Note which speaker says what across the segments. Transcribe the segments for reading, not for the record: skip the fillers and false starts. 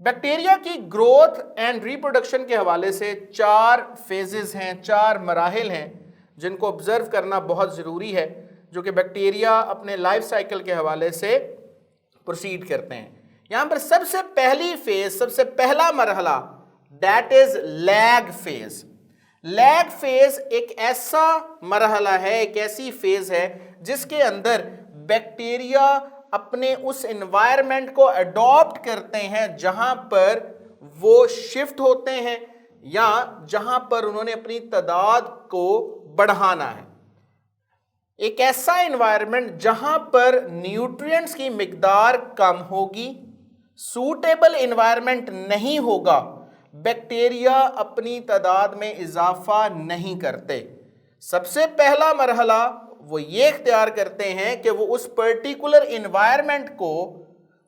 Speaker 1: Bacteria की growth and reproduction के हवाले से 4 फेजेस हैं, 4 मराहिल हैं जिनको ऑब्जर्व करना बहुत ज़रूरी है, जो कि बैक्टीरिया अपने लाइफ साइकिल के हवाले से प्रोसीड करते हैं। यहाँ पर सबसे पहली फेज, सबसे पहला मरहला, that is lag phase. Lag phase एक ऐसा मरहला है, एक ऐसी फेज है जिसके अंदर बैक्टीरिया अपने उस एनवायरनमेंट को अडॉप्ट करते हैं जहां पर वो शिफ्ट होते हैं या जहां पर उन्होंने अपनी तादाद को बढ़ाना है। एक ऐसा एनवायरनमेंट जहां पर न्यूट्रिएंट्स की मिकदार कम होगी, सूटेबल एनवायरनमेंट नहीं होगा, बैक्टीरिया अपनी तादाद में इजाफा नहीं करते। सबसे पहला मरहला वो ये इख्तियार करते हैं कि वो उस पर्टिकुलर एनवायरनमेंट को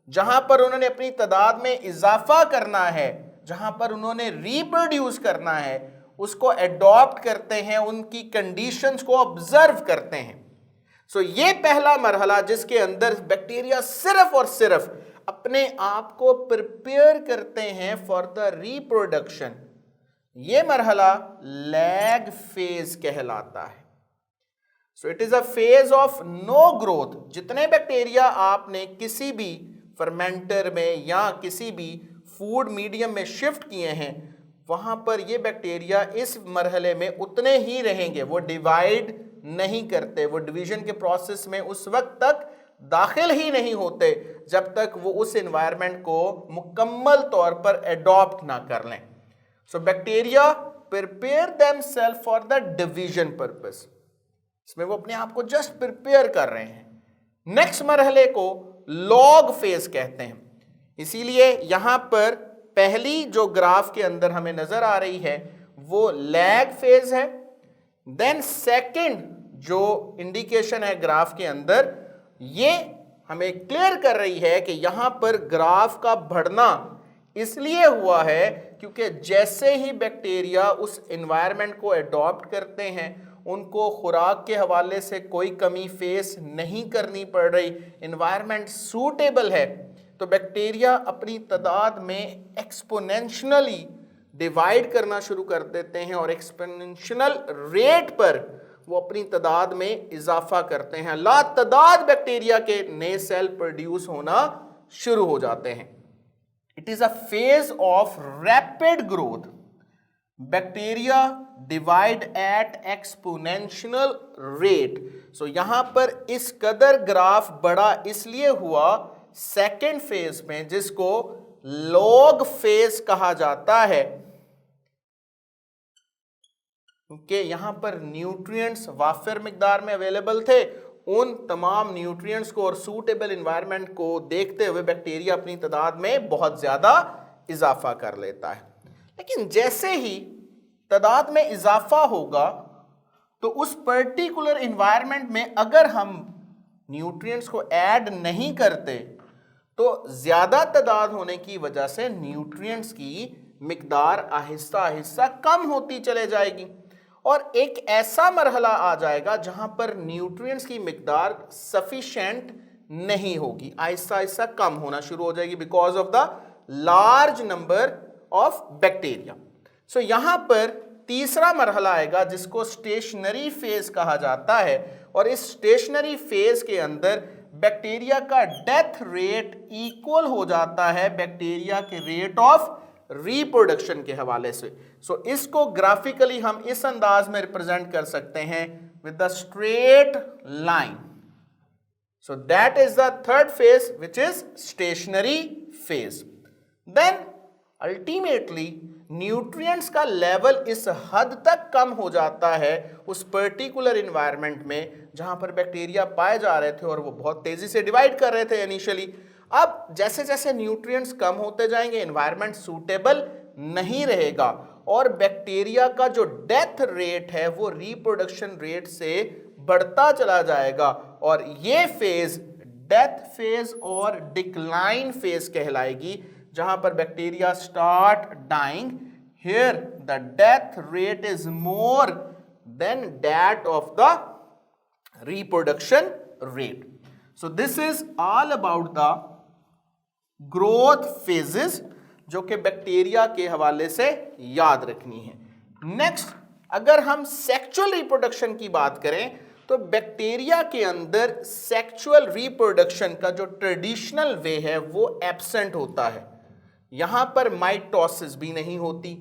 Speaker 1: जहां पर उन्होंने अपनी तादाद में इजाफा करना है, जहां पर उन्होंने रिप्रोड्यूस करना है, उसको अडॉप्ट करते हैं, उनकी कंडीशंस को ऑब्जर्व करते हैं। सो ये पहला मरहला जिसके अंदर बैक्टीरिया सिर्फ और सिर्फ अपने आप को प्रिपेयर करते हैं फॉर द रिप्रोडक्शन, ये मरहला लैग फेज कहलाता है। So it is a phase of no growth. जितने बैक्टीरिया आपने किसी भी फर्मेंटर में या किसी भी फूड मीडियम में शिफ्ट किए हैं, वहां पर ये बैक्टीरिया इस मरहले में उतने ही रहेंगे, वो डिवाइड नहीं करते, वो डिवीजन के प्रोसेस में उस वक्त तक दाखिल ही नहीं होते जब तक वो उस एनवायरनमेंट को मुकम्मल तौर पर एडॉप्ट ना कर लें। सो bacteria prepare themselves for the division purpose, इसमें वो अपने आप को जस्ट प्रिपेयर कर रहे हैं। नेक्स्ट मरहले को लॉग फेज कहते हैं। इसीलिए यहां पर पहली जो ग्राफ के अंदर हमें नजर आ रही है वो लैग फेज है। देन सेकंड जो इंडिकेशन है ग्राफ के अंदर, ये हमें क्लियर कर रही है कि यहां पर ग्राफ का बढ़ना इसलिए हुआ है क्योंकि जैसे ही बैक्टीरिया उस एनवायरनमेंट को अडॉप्ट करते हैं, उनको खुराक के हवाले से कोई कमी फेस नहीं करनी पड़ रही, एनवायरनमेंट सूटेबल है, तो बैक्टीरिया अपनी तादाद में एक्सपोनेंशियली डिवाइड करना शुरू कर देते हैं और एक्सपोनेंशियल रेट पर वो अपनी तादाद में इजाफा करते हैं। लातादाद बैक्टीरिया के नए सेल प्रोड्यूस होना शुरू हो जाते हैं। It is a phase of rapid growth. Bacteria divide at exponential rate. So यहां पर इस कदर ग्राफ बड़ा इसलिए हुआ सेकेंड फेज में, जिसको लॉग फेज कहा जाता है, क्योंकि यहां पर न्यूट्रिएंट्स वाफिर मिकदार में अवेलेबल थे। उन तमाम न्यूट्रिएंट्स को और सूटेबल एनवायरनमेंट को देखते हुए बैक्टीरिया अपनी तादाद में बहुत ज्यादा इजाफा कर लेता है। लेकिन जैसे ही तादाद में इजाफा होगा तो उस पर्टिकुलर एनवायरनमेंट में अगर हम न्यूट्रिएंट्स को ऐड नहीं करते तो ज्यादा तादाद होने की वजह से न्यूट्रिएंट्स की मिकदार आहिस्ता आहिस्ता कम होती चले जाएगी और एक ऐसा मरहला आ जाएगा जहां पर न्यूट्रिएंट्स की मिकदार सफिशिएंट नहीं होगी, आहिस्ता आहिस्ता कम होना शुरू हो जाएगी because of the large number of bacteria. So यहां पर तीसरा मरहला आएगा जिसको स्टेशनरी फेज कहा जाता है और इस स्टेशनरी फेज के अंदर बैक्टीरिया का डेथ रेट इक्वल हो जाता है बैक्टीरिया के रेट ऑफ रिप्रोडक्शन के हवाले से। सो इसको ग्राफिकली हम इस अंदाज में रिप्रेजेंट कर सकते हैं with the straight line. So that is the third phase which is stationary phase. Then ultimately nutrients का लेवल इस हद तक कम हो जाता है उस पर्टिकुलर एनवायरनमेंट में जहां पर बैक्टीरिया पाए जा रहे थे और वो बहुत तेजी से डिवाइड कर रहे थे इनिशियली। अब जैसे जैसे न्यूट्रिएंट्स कम होते जाएंगे, एनवायरनमेंट सूटेबल नहीं रहेगा और बैक्टीरिया का जो डेथ रेट है वो रिप्रोडक्शन रेट से बढ़ता चला जाएगा और ये फेज डेथ फेज और डिक्लाइन फेज कहलाएगी, जहां पर bacteria start dying. Here the death rate is more than that of the reproduction rate. So this is all about the growth phases जो कि बैक्टीरिया के हवाले से याद रखनी है। नेक्स्ट, अगर हम सेक्सुअल रिप्रोडक्शन की बात करें तो बैक्टीरिया के अंदर सेक्सुअल रिप्रोडक्शन का जो ट्रेडिशनल वे है वो एब्सेंट होता है। यहां पर माइटोसिस भी नहीं होती।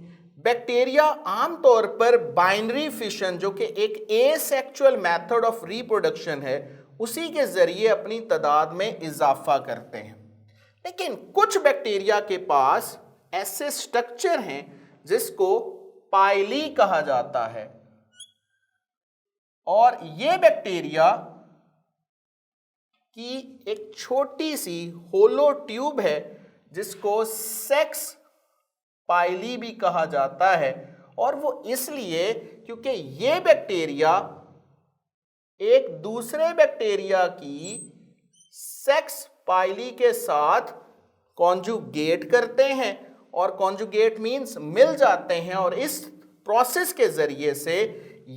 Speaker 1: बैक्टीरिया आमतौर पर बाइनरी फिशन, जो कि एक एसेक्सुअल मेथड ऑफ रिप्रोडक्शन है, उसी के जरिए अपनी तादाद में इजाफा करते हैं। लेकिन कुछ बैक्टीरिया के पास ऐसे स्ट्रक्चर हैं जिसको पाइली कहा जाता है, और ये बैक्टीरिया की एक छोटी सी होलो ट्यूब है जिसको सेक्स पाइली भी कहा जाता है। और वो इसलिए क्योंकि ये बैक्टीरिया एक दूसरे बैक्टीरिया की सेक्स पाइली के साथ कॉन्जुगेट करते हैं, और कॉन्जुगेट मीन्स मिल जाते हैं, और इस प्रोसेस के जरिए से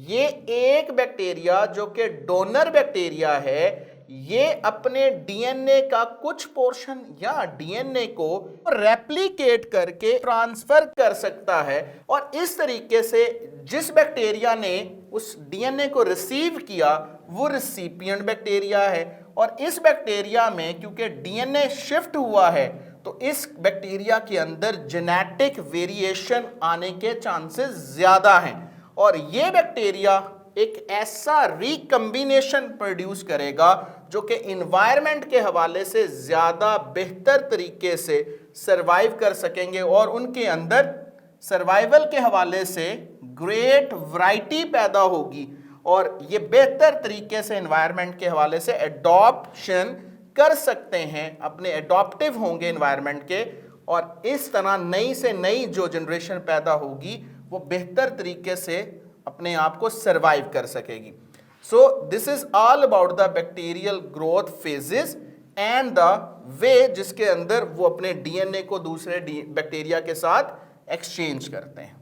Speaker 1: ये एक बैक्टीरिया जो कि डोनर बैक्टीरिया है, ये अपने डीएनए का कुछ पोर्शन या डीएनए को रेप्लिकेट करके ट्रांसफर कर सकता है। और इस तरीके से जिस बैक्टीरिया ने उस डीएनए को रिसीव किया वो रिसिपिएंट बैक्टीरिया है। और इस बैक्टीरिया में क्योंकि डीएनए शिफ्ट हुआ है तो इस बैक्टीरिया के अंदर जेनेटिक वेरिएशन आने के चांसेस ज्यादा हैं, और ये बैक्टीरिया एक ऐसा रिकम्बिनेशन प्रोड्यूस करेगा जो कि इन्वायरमेंट के हवाले से ज़्यादा बेहतर तरीके से सरवाइव कर सकेंगे, और उनके अंदर सर्वाइवल के हवाले से ग्रेट वैरायटी पैदा होगी, और ये बेहतर तरीके से इन्वायरमेंट के हवाले से एडॉप्शन कर सकते हैं, अपने एडॉप्टिव होंगे इन्वायरमेंट के, और इस तरह नई से नई जो जनरेशन पैदा होगी वो बेहतर तरीके से अपने आप को सरवाइव कर सकेगी। So this is all about the bacterial growth phases and the way जिसके अंदर वो अपने डीएनए को दूसरे बैक्टीरिया के साथ एक्सचेंज करते हैं।